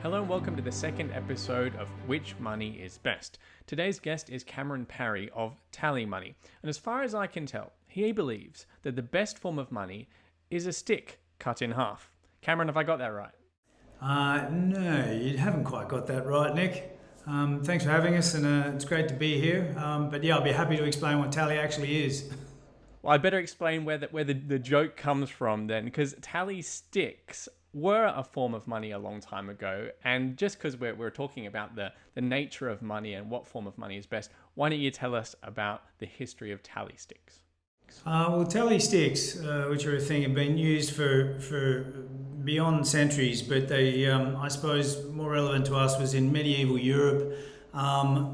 Hello and welcome to the second episode of Which Money is Best. Today's guest is Cameron Parry of Tally Money, and as far as I can tell, he believes that the best form of money is a stick cut in half. Cameron, have I got that right? No, you haven't quite got that right, Nick. Thanks for having us, and it's great to be here. But yeah, I'll be happy to explain what Tally actually is. Well, I better explain where the joke comes from then, because Tally sticks were a form of money a long time ago, and just because we're talking about the nature of money and what form of money is best, why don't you tell us about the history of tally sticks? Well, tally sticks, which are a thing, have been used for beyond centuries, but they, I suppose, more relevant to us was in medieval Europe,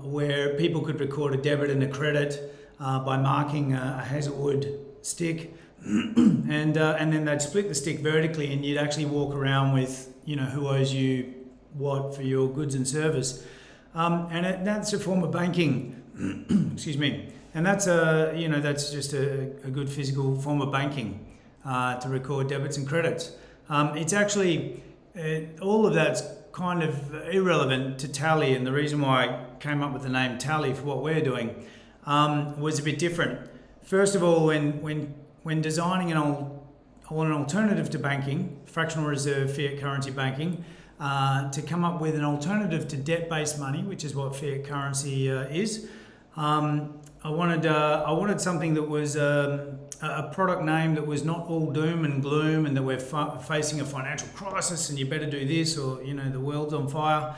where people could record a debit and a credit by marking a hazelwood stick. and then they'd split the stick vertically, and you'd actually walk around with, who owes you what for your goods and service. That's a form of banking. Excuse me. And that's that's just a good physical form of banking to record debits and credits. It's actually all of that's kind of irrelevant to Tally, and the reason why I came up with the name Tally for what we're doing was a bit different. First of all, when designing an alternative to banking, fractional reserve fiat currency banking, to come up with an alternative to debt-based money, which is what fiat currency is, I wanted something that was a product name that was not all doom and gloom, and that we're facing a financial crisis and you better do this, or the world's on fire.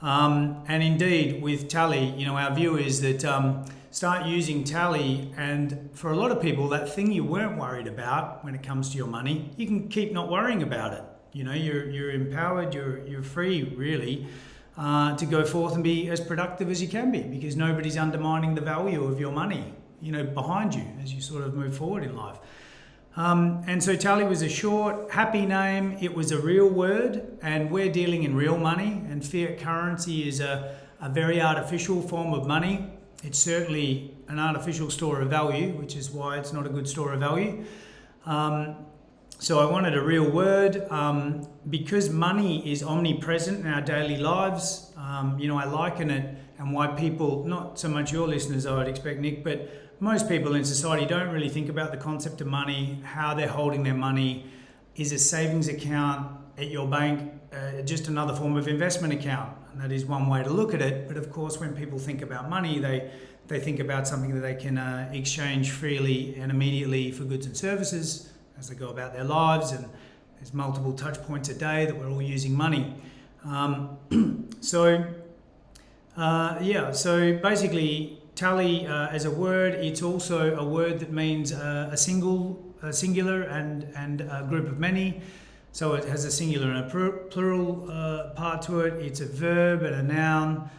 And indeed, with Tally, our view is that start using Tally, and for a lot of people, that thing you weren't worried about when it comes to your money, you can keep not worrying about it. You're empowered, you're free, really, to go forth and be as productive as you can be, because nobody's undermining the value of your money, behind you as you sort of move forward in life. And so Tally was a short, happy name. It was a real word, and we're dealing in real money, and fiat currency is a very artificial form of money. It's certainly an artificial store of value, which is why it's not a good store of value. So I wanted a real word because money is omnipresent in our daily lives. I liken it, and why people, not so much your listeners, I would expect, Nick, but most people in society don't really think about the concept of money, how they're holding their money. Is a savings account at your bank just another form of investment account? And that is one way to look at it. But of course, when people think about money, they think about something that they can exchange freely and immediately for goods and services as they go about their lives. And there's multiple touch points a day that we're all using money. So basically, Tally as a word, it's also a word that means a singular and a group of many. So it has a singular and a plural part to it. It's a verb and a noun,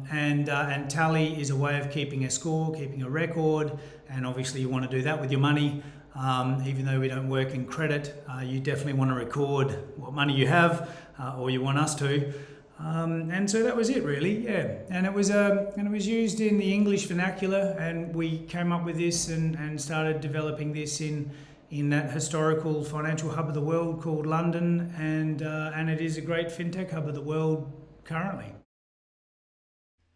and tally is a way of keeping a score, keeping a record, and obviously you want to do that with your money. Even though we don't work in credit, you definitely want to record what money you have, or you want us to. And so that was it, really, yeah. And it was used in the English vernacular, and we came up with this and started developing this in that historical financial hub of the world called London, and it is a great fintech hub of the world currently.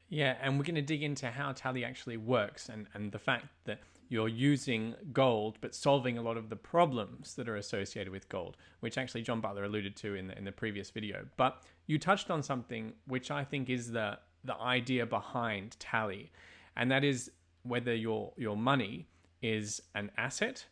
Yeah, and we're going to dig into how Tally actually works, and the fact that you're using gold but solving a lot of the problems that are associated with gold, which actually John Butler alluded to in the previous video. But you touched on something which I think is the idea behind Tally, and that is whether your money is an asset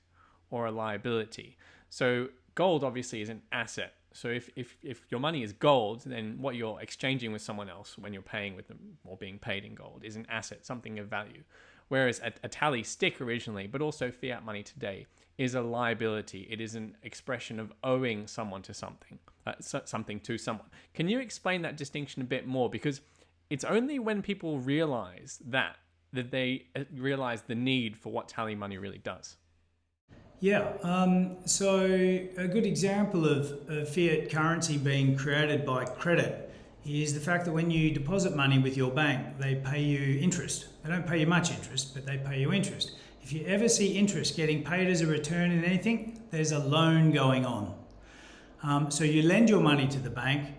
or a liability. So gold obviously is an asset. So if your money is gold, then what you're exchanging with someone else when you're paying with them or being paid in gold is an asset, something of value. Whereas a tally stick originally, but also fiat money today, is a liability. It is an expression of owing someone to something, something to someone. Can you explain that distinction a bit more? Because it's only when people realize that they realize the need for what tally money really does. Yeah, so a good example of fiat currency being created by credit is the fact that when you deposit money with your bank, they pay you interest. They don't pay you much interest, but they pay you interest. If you ever see interest getting paid as a return in anything, there's a loan going on. So you lend your money to the bank,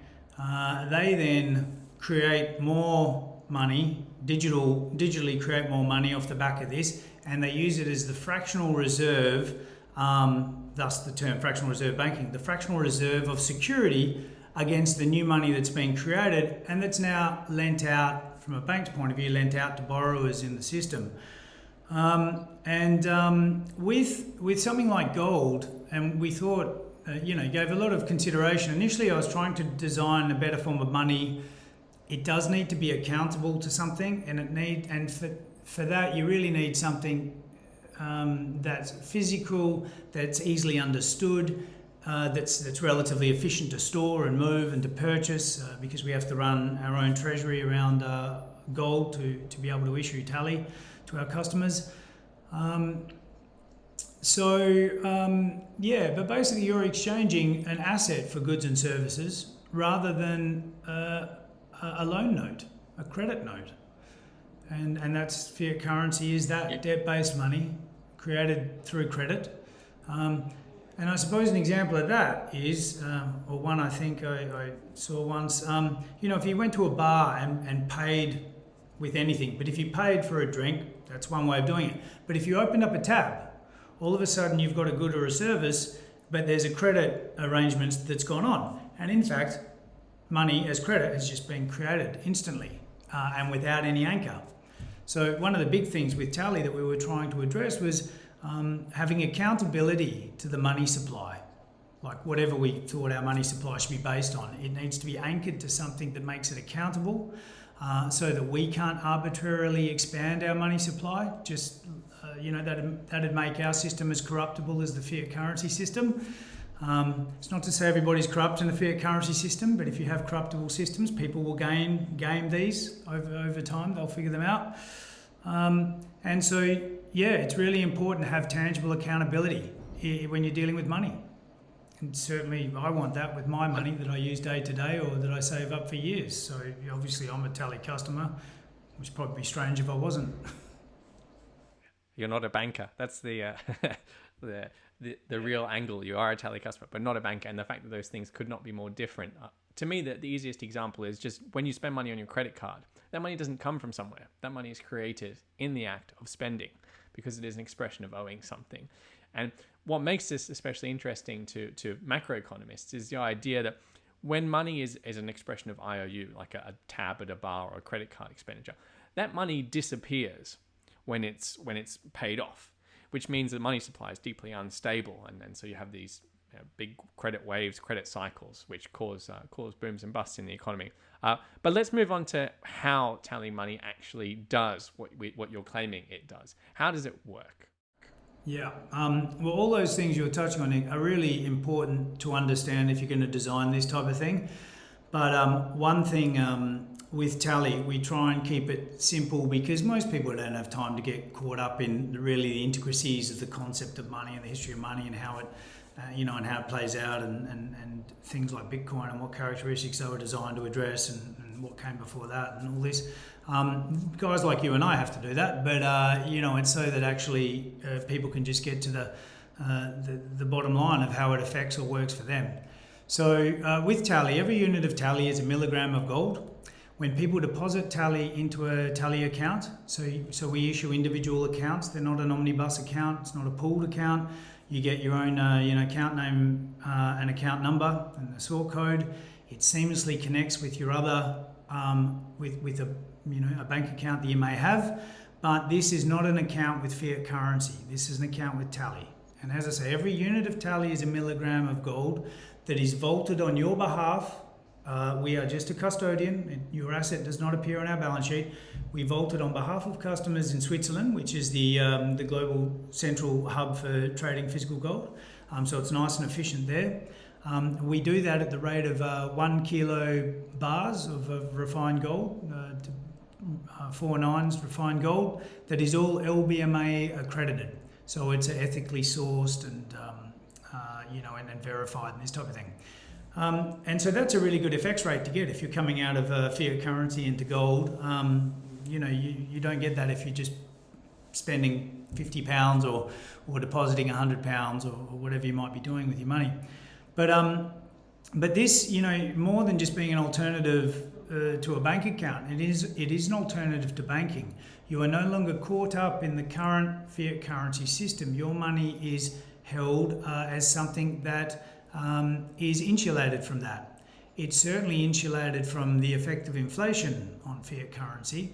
They then create more money, digitally create more money off the back of this, and they use it as the fractional reserve, thus the term fractional reserve banking, the fractional reserve of security against the new money that's been created and that's now lent out, from a bank's point of view, lent out to borrowers in the system. With something like gold, and we thought, gave a lot of consideration. Initially, I was trying to design a better form of money. It does need to be accountable to something, and for that, you really need something that's physical, that's easily understood, that's relatively efficient to store and move and to purchase, because we have to run our own treasury around gold to be able to issue tally to our customers. But basically you're exchanging an asset for goods and services rather than a loan note, a credit note. And that's fiat currency, is that debt-based money created through credit. And I suppose an example of that is, or one I think I saw once, if you went to a bar and paid with anything, but if you paid for a drink, that's one way of doing it. But if you opened up a tab, all of a sudden you've got a good or a service, but there's a credit arrangement that's gone on. And in fact, money as credit has just been created instantly and without any anchor. So one of the big things with Tally that we were trying to address was having accountability to the money supply. Like whatever we thought our money supply should be based on, it needs to be anchored to something that makes it accountable, so that we can't arbitrarily expand our money supply. Just that'd make our system as corruptible as the fiat currency system. It's not to say everybody's corrupt in the fiat currency system, but if you have corruptible systems, people will game these over time. They'll figure them out. It's really important to have tangible accountability when you're dealing with money. And certainly I want that with my money that I use day to day or that I save up for years. So obviously I'm a Tally customer, which would probably be strange if I wasn't. You're not a banker. That's the real angle. You are a Tally customer, but not a banker. And the fact that those things could not be more different. To me, the easiest example is just when you spend money on your credit card, that money doesn't come from somewhere. That money is created in the act of spending because it is an expression of owing something. And what makes this especially interesting to macroeconomists is the idea that when money is an expression of IOU, like a tab at a bar or a credit card expenditure, that money disappears when it's paid off, which means the money supply is deeply unstable, and so you have these big credit waves, credit cycles, which cause booms and busts in the economy. But let's move on to how Tally money actually does what you're claiming it does. How does it work? Yeah, all those things you're touching on are really important to understand if you're going to design this type of thing. But one thing with Tally, we try and keep it simple because most people don't have time to get caught up in really the intricacies of the concept of money and the history of money and how it, and how it plays out and things like Bitcoin and what characteristics they were designed to address and what came before that and all this. Guys like you and I have to do that, but it's so that actually people can just get to the bottom line of how it affects or works for them. So with Tally, every unit of Tally is a milligram of gold. When people deposit Tally into a Tally account, so we issue individual accounts. They're not an omnibus account. It's not a pooled account. You get your own account name and account number and the sort code. It seamlessly connects with your other with a bank account that you may have. But this is not an account with fiat currency. This is an account with Tally. And as I say, every unit of Tally is a milligram of gold that is vaulted on your behalf. We are just a custodian. Your asset does not appear on our balance sheet. We vault it on behalf of customers in Switzerland, which is the global central hub for trading physical gold. So it's nice and efficient there. We do that at the rate of 1 kilo bars of refined gold, 4 nines refined gold. That is all LBMA accredited. So it's ethically sourced and verified and this type of thing. And so that's a really good FX rate to get if you're coming out of fiat currency into gold. You don't get that if you're just spending £50 or depositing £100 or whatever you might be doing with your money. But But this, more than just being an alternative to a bank account, it is an alternative to banking. You are no longer caught up in the current fiat currency system. Your money is held as something that is insulated from that. It's certainly insulated from the effect of inflation on fiat currency.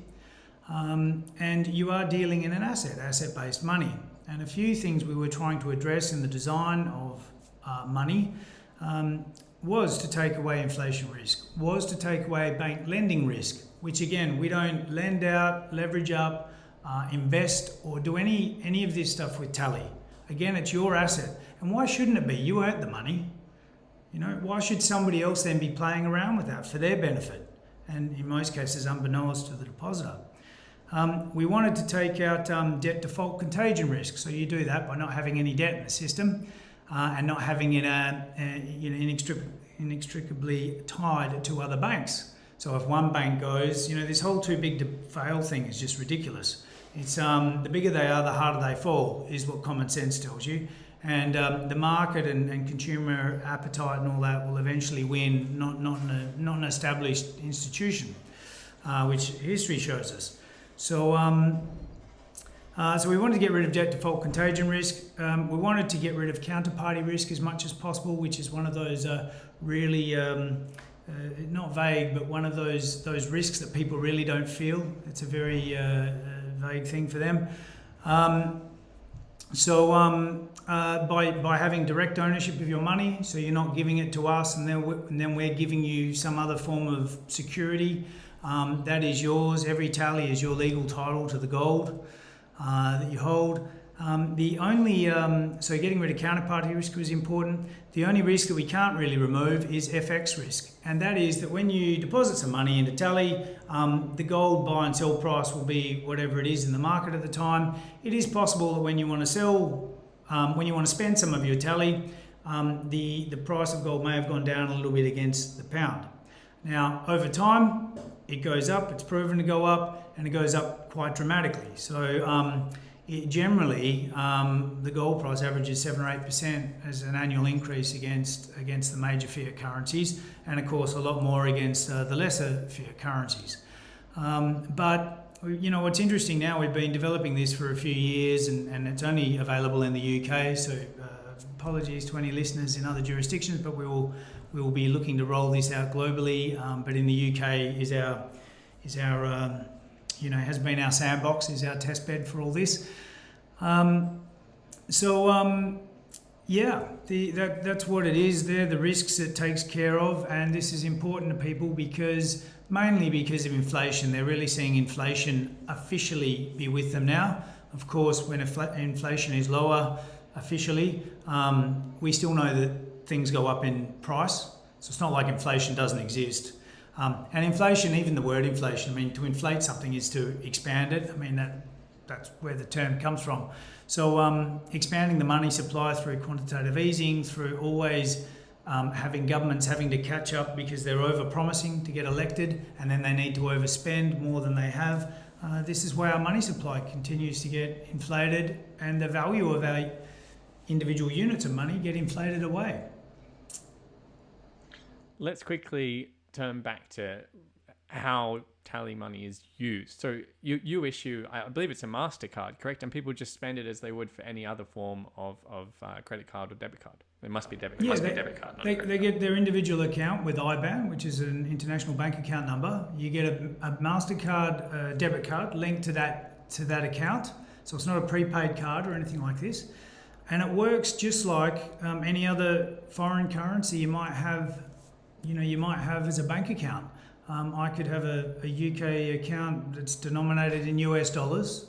And you are dealing in an asset-based money. And a few things we were trying to address in the design of money was to take away inflation risk, was to take away bank lending risk, which again, we don't lend out, leverage up, invest, or do any of this stuff with Tally. Again, it's your asset. And why shouldn't it be? You earned the money. Why should somebody else then be playing around with that for their benefit? And in most cases, unbeknownst to the depositor. We wanted to take out debt default contagion risk. So you do that by not having any debt in the system and not having it inextricably tied to other banks. So if one bank goes, this whole too big to fail thing is just ridiculous. It's the bigger they are, the harder they fall, is what common sense tells you. And the market and consumer appetite and all that will eventually win, not an established institution, which history shows us. So we wanted to get rid of debt default contagion risk. We wanted to get rid of counterparty risk as much as possible, which is one of those really not vague, but one of those risks that people really don't feel. It's a very vague thing for them. By having direct ownership of your money, so you're not giving it to us and then we're giving you some other form of security that is yours. Every tally is your legal title to the gold that you hold. So getting rid of counterparty risk was important. The only risk that we can't really remove is FX risk. And that is that when you deposit some money into Tally, the gold buy and sell price will be whatever it is in the market at the time. It is possible that when you want to sell, when you want to spend some of your Tally, the price of gold may have gone down a little bit against the pound. Now, over time, it goes up, it's proven to go up, and it goes up quite dramatically. So generally, the gold price averages 7 or 8% as an annual increase against the major fiat currencies, and of course a lot more against the lesser fiat currencies. But what's interesting now, we've been developing this for a few years, and it's only available in the UK. So apologies to any listeners in other jurisdictions, but we will be looking to roll this out globally. But in the UK is our has been our sandbox, is our test bed for all this. That's what it is. They're the risks it takes care of, and this is important to people mainly because of inflation. They're really seeing inflation officially be with them now. Of course, when inflation is lower officially, we still know that things go up in price. So it's not like inflation doesn't exist. And inflation, even the word inflation, to inflate something is to expand it. That's where the term comes from. So expanding the money supply through quantitative easing, through always having governments having to catch up because they're over-promising to get elected and then they need to overspend more than they have. This is why our money supply continues to get inflated and the value of our individual units of money get inflated away. Let's quickly turn back to how Tally money is used. So you issue, I believe it's a MasterCard, correct? And people just spend it as they would for any other form of credit card or debit card. It must be debit. Debit card. They get their individual account with IBAN, which is an international bank account number. You get a MasterCard debit card linked to that account. So it's not a prepaid card or anything like this. And it works just like any other foreign currency you might have as a bank account. I could have a UK account that's denominated in US dollars.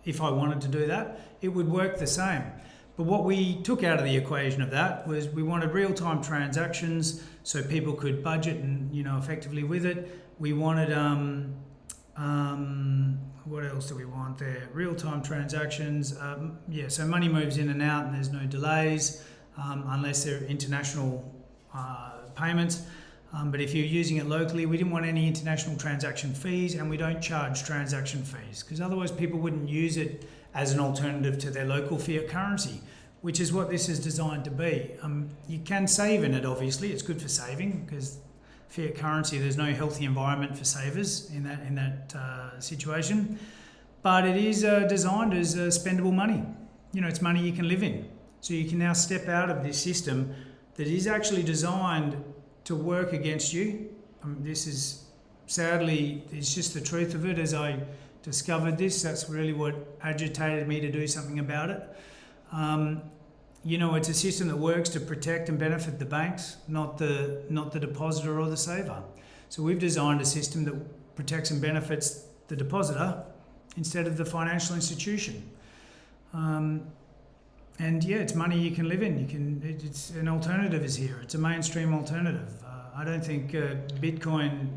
If I wanted to do that, it would work the same. But what we took out of the equation of that was we wanted real-time transactions so people could budget and, effectively with it. We wanted, what else do we want there? Real-time transactions. So money moves in and out and there's no delays unless they're international payments. But if you're using it locally, we didn't want any international transaction fees, and we don't charge transaction fees because otherwise people wouldn't use it as an alternative to their local fiat currency. which is what this is designed to be. You can save in it, obviously. It's good for saving because fiat currency, there's no healthy environment for savers in that situation. But it is designed as spendable money. It's money you can live in. So you can now step out of this system that is actually designed to work against you. This is, sadly, it's just the truth of it. As I discovered this, that's really what agitated me to do something about it. It's a system that works to protect and benefit the banks, not the depositor or the saver. So we've designed a system that protects and benefits the depositor instead of the financial institution. It's money you can live in. It's an alternative is here. It's a mainstream alternative. I don't think Bitcoin,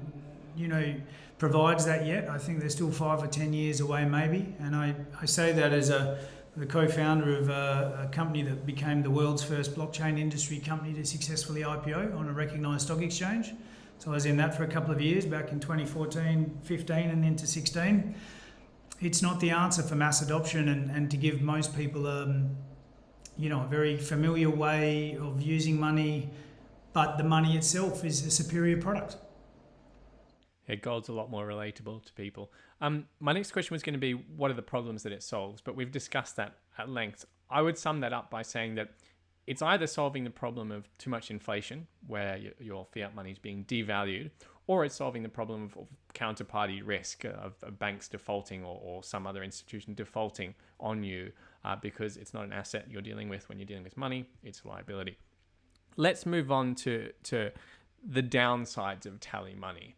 provides that yet. I think they're still 5 or 10 years away, maybe. And I say that as the co-founder of a company that became the world's first blockchain industry company to successfully IPO on a recognised stock exchange. So I was in that for a couple of years, back in 2014, 15 and into 16. It's not the answer for mass adoption and to give most people a very familiar way of using money, but the money itself is a superior product. Yeah, gold's a lot more relatable to people. My next question was going to be, what are the problems that it solves? But we've discussed that at length. I would sum that up by saying that it's either solving the problem of too much inflation, where your fiat money is being devalued, or it's solving the problem of counterparty risk of banks defaulting or some other institution defaulting on you because it's not an asset you're dealing with when you're dealing with money, it's a liability. Let's move on to the downsides of tally money.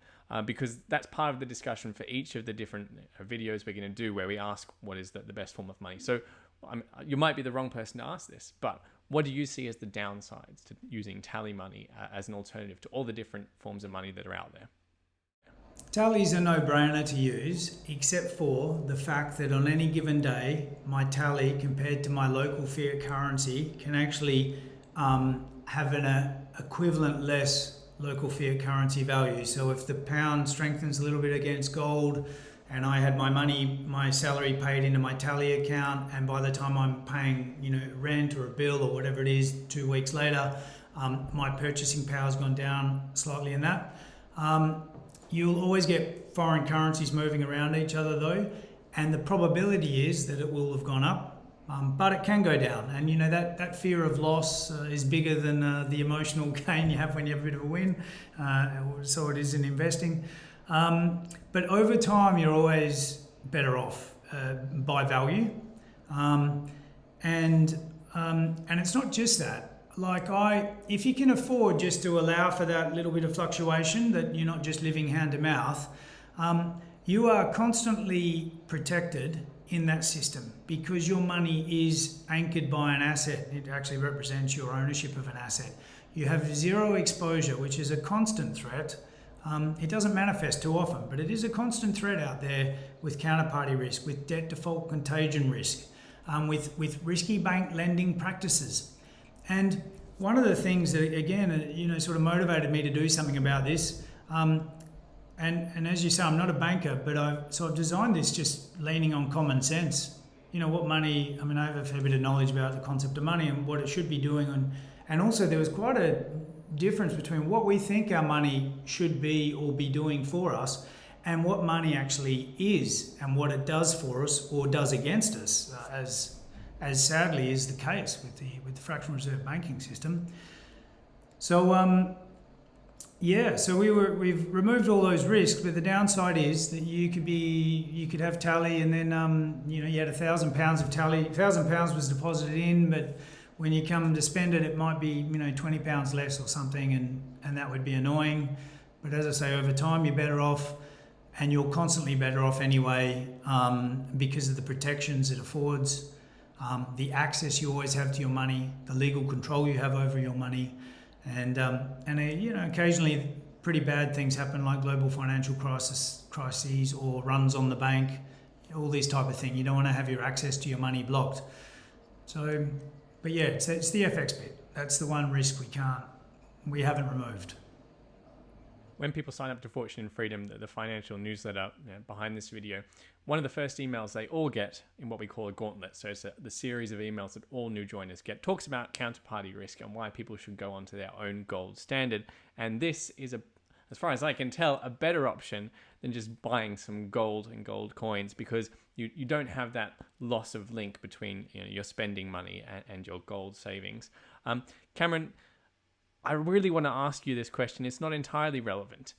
Because that's part of the discussion for each of the different videos we're going to do, where we ask what is the best form of money. So you might be the wrong person to ask this, but what do you see as the downsides to using tally money as an alternative to all the different forms of money that are out there? Tally's a no-brainer to use, except for the fact that on any given day, my tally compared to my local fiat currency can actually have an equivalent less local fiat currency value. So if the pound strengthens a little bit against gold and I had my salary paid into my tally account, and by the time I'm paying, rent or a bill or whatever it is 2 weeks later, my purchasing power's gone down slightly in that. You'll always get foreign currencies moving around each other though, and the probability is that it will have gone up. But it can go down, and that fear of loss is bigger than the emotional gain you have when you have a bit of a win. So it is in investing. But over time, you're always better off by value, and it's not just that. If you can afford just to allow for that little bit of fluctuation, that you're not just living hand to mouth, you are constantly protected in that system because your money is anchored by an asset. It actually represents your ownership of an asset. You have zero exposure, which is a constant threat. It doesn't manifest too often, but it is a constant threat out there with counterparty risk, with debt default contagion risk, with risky bank lending practices. And one of the things that, again, sort of motivated me to do something about this, and as you say, I'm not a banker, but I've designed this just leaning on common sense. What money, I have a fair bit of knowledge about the concept of money and what it should be doing. And also there was quite a difference between what we think our money should be or be doing for us and what money actually is and what it does for us or does against us, as sadly is the case with the fractional reserve banking system. So, so we've removed all those risks, but the downside is that you could have tally, and then you had £1,000 of tally. £1,000 was deposited in, but when you come to spend it, it might be £20 less or something, and that would be annoying. But as I say, over time you're better off, and you're constantly better off anyway because of the protections it affords, the access you always have to your money, the legal control you have over your money. And occasionally pretty bad things happen, like global financial crises or runs on the bank, all these type of thing. You don't want to have your access to your money blocked. So, but yeah, it's the FX bit. That's the one risk we haven't removed. when people sign up to Fortune and Freedom, the financial newsletter behind this video, one of the first emails they all get in what we call a gauntlet, so it's the series of emails that all new joiners get, talks about counterparty risk and why people should go onto their own gold standard. And this is, as far as I can tell, a better option than just buying some gold and gold coins, because you don't have that loss of link between your spending money and your gold savings. Cameron, I really want to ask you this question. It's not entirely relevant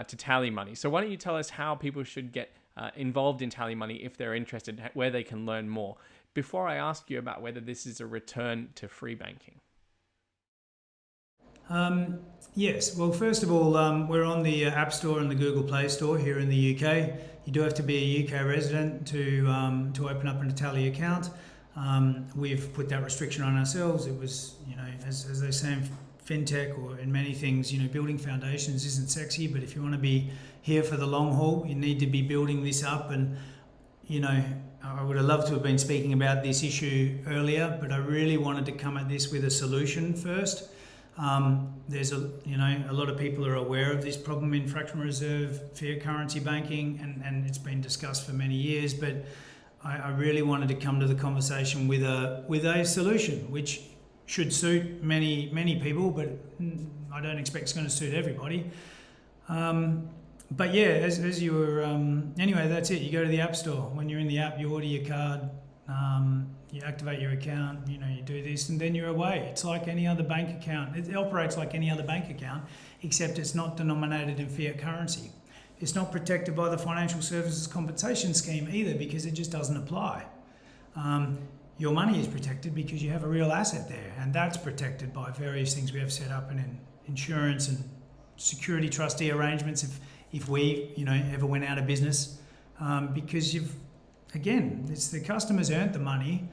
to Tally Money. So why don't you tell us how people should get involved in Tally Money if they're interested, where they can learn more, before I ask you about whether this is a return to free banking? Yes. Well, first of all, we're on the App Store and the Google Play Store here in the UK. You do have to be a UK resident to open up a Tally account. We've put that restriction on ourselves. It was, as they say in fintech or in many things, building foundations isn't sexy, but if you want to be here for the long haul, you need to be building this up. And, I would have loved to have been speaking about this issue earlier, but I really wanted to come at this with a solution first. There's a lot of people are aware of this problem in fractional reserve fiat currency banking, and it's been discussed for many years, but I really wanted to come to the conversation with a solution which should suit many people, but I don't expect it's going to suit everybody. But yeah, as you were anyway, that's it. You go to the App Store. When you're in the app, you order your card. You activate your account, you do this, and then you're away. It's like any other bank account. It operates like any other bank account, except it's not denominated in fiat currency. It's not protected by the Financial Services Compensation Scheme either, because it just doesn't apply. Your money is protected because you have a real asset there, and that's protected by various things we have set up in insurance and security trustee arrangements if we, ever went out of business, because again, it's the customers earned the money.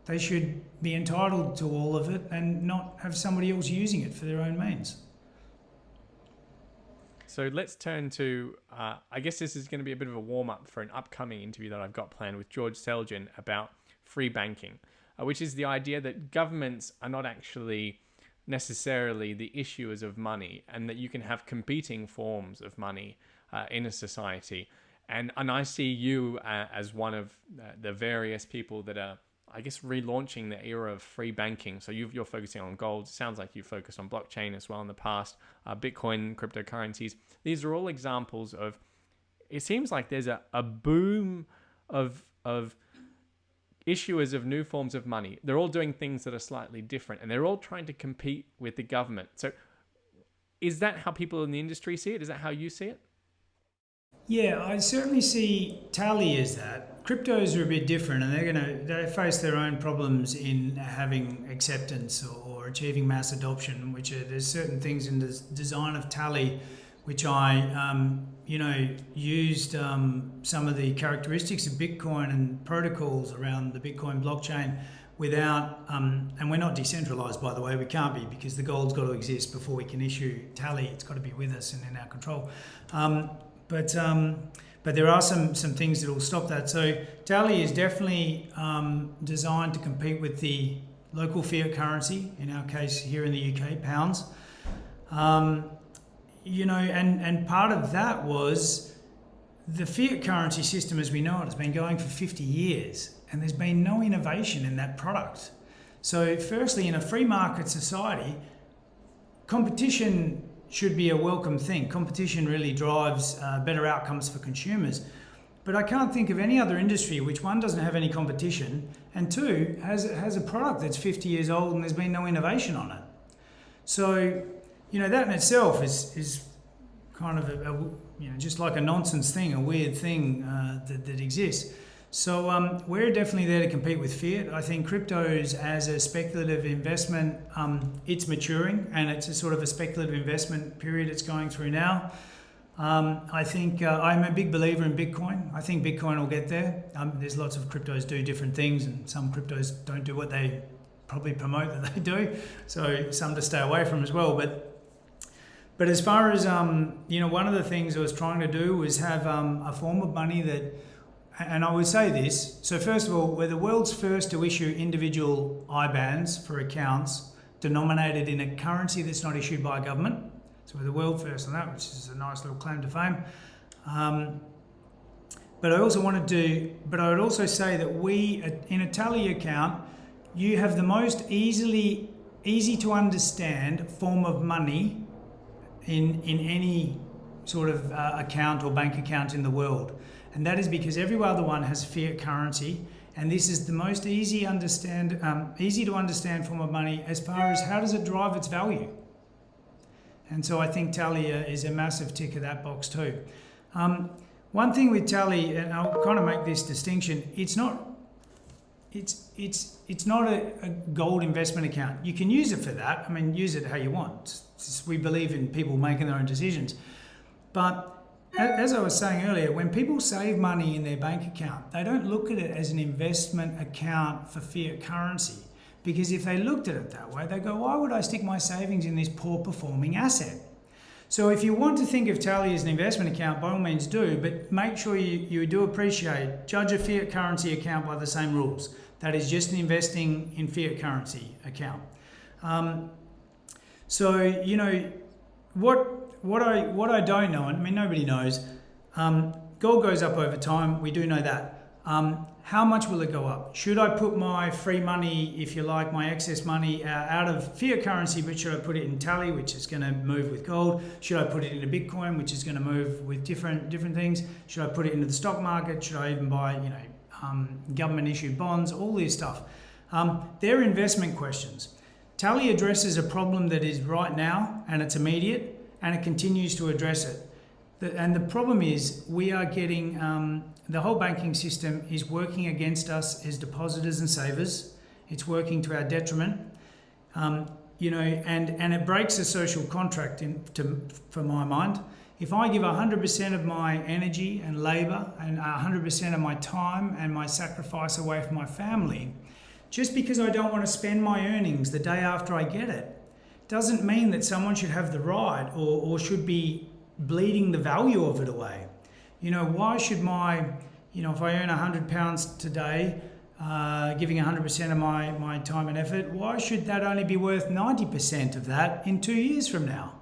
They should be entitled to all of it and not have somebody else using it for their own means. So let's turn to, I guess this is going to be a bit of a warm-up for an upcoming interview that I've got planned with George Selgin about free banking, which is the idea that governments are not actually necessarily the issuers of money, and that you can have competing forms of money in a society. And I see you as one of the various people that are, I guess, relaunching the era of free banking. So you're focusing on gold. It sounds like you focused on blockchain as well in the past, Bitcoin, cryptocurrencies. These are all examples of, it seems like there's a boom of issuers of new forms of money. They're all doing things that are slightly different, and they're all trying to compete with the government. So is that how people in the industry see it? Is that how you see it? Yeah, I certainly see Tally as that. Cryptos are a bit different, and they face their own problems in having acceptance or achieving mass adoption. There's certain things in the design of Tally, which I used some of the characteristics of Bitcoin and protocols around the Bitcoin blockchain without, and we're not decentralized, by the way. We can't be, because the gold's got to exist before we can issue Tally. It's got to be with us and in our control. But there are some things that will stop that. So Tally is definitely designed to compete with the local fiat currency, in our case here in the UK, pounds. And part of that was the fiat currency system as we know it has been going for 50 years, and there's been no innovation in that product. So firstly, in a free market society, competition should be a welcome thing. Competition really drives better outcomes for consumers. But I can't think of any other industry which, one, doesn't have any competition, and two, has a product that's 50 years old and there's been no innovation on it. So, that in itself is kind of just like a nonsense thing, a weird thing that exists. So we're definitely there to compete with fiat. I think cryptos as a speculative investment, it's maturing, and it's a sort of a speculative investment period it's going through now. I think I'm a big believer in Bitcoin. I think Bitcoin will get there. There's lots of cryptos do different things, and some cryptos don't do what they probably promote that they do. So some to stay away from as well. But as far as, one of the things I was trying to do was have a form of money that, and I would say this, so first of all, we're the world's first to issue individual IBANs for accounts denominated in a currency that's not issued by a government. So we're the world first on that, which is a nice little claim to fame. But I would also say that we, in a tally account, you have the most easy to understand form of money in any sort of account or bank account in the world. And that is because every other one has fiat currency, and this is the most easy to understand form of money as far as how does it drive its value. And so I think tally is a massive tick of that box too. One thing with tally, and I'll kind of make this distinction, it's not a gold investment account. You can use it for that. I mean, use it how you want. We believe in people making their own decisions. But as I was saying earlier, when people save money in their bank account, they don't look at it as an investment account for fiat currency. Because if they looked at it that way, they go, why would I stick my savings in this poor performing asset? So if you want to think of tally as an investment account, by all means do, but make sure you do appreciate, judge a fiat currency account by the same rules. That is just an investing in fiat currency account. So, you know, what I don't know, and I mean, nobody knows, gold goes up over time, we do know that. How much will it go up? Should I put my free money, if you like, my excess money out of fiat currency, but should I put it in tally, which is going to move with gold? Should I put it into Bitcoin, which is going to move with different things? Should I put it into the stock market? Should I even buy, you know, government issued bonds? All this stuff. They're investment questions. Tally addresses a problem that is right now, and it's immediate, and it continues to address it. And the problem is we are getting, the whole banking system is working against us as depositors and savers. It's working to our detriment, you know, and it breaks a social contract for my mind. If I give 100% of my energy and labour and 100% of my time and my sacrifice away from my family, just because I don't want to spend my earnings the day after I get it, doesn't mean that someone should have the right or should be bleeding the value of it away. You know, why should if I earn £100 today, giving 100% of my time and effort, why should that only be worth 90% of that in 2 years from now?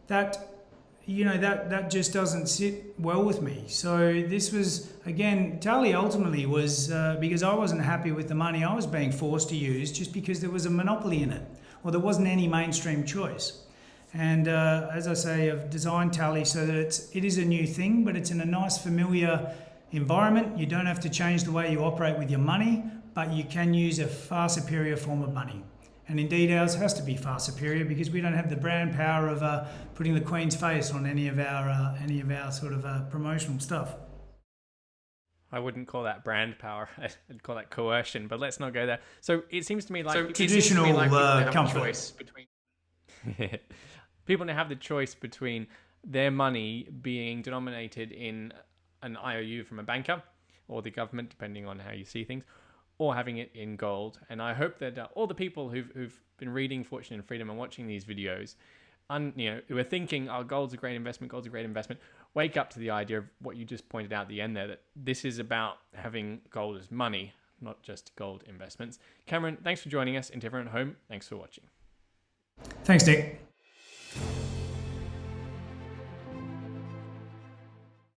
That just doesn't sit well with me. So this was, again, tally ultimately was because I wasn't happy with the money I was being forced to use just because there was a monopoly in it, or there wasn't any mainstream choice. And as I say, I've designed tally so that it is a new thing, but it's in a nice familiar environment. You don't have to change the way you operate with your money, but you can use a far superior form of money. And indeed ours has to be far superior because we don't have the brand power of putting the Queen's face on any of our sort of promotional stuff. I wouldn't call that brand power. I'd call that coercion, but let's not go there. So it seems to me like traditional comfort. Choice between people now have the choice between their money being denominated in an IOU from a banker or the government, depending on how you see things, or having it in gold. And I hope that all the people who've been reading Fortune and Freedom and watching these videos, who are thinking, oh, gold's a great investment, wake up to the idea of what you just pointed out at the end there, that this is about having gold as money, not just gold investments. Cameron, thanks for joining us, and to everyone at home, thanks for watching. Thanks, Nick.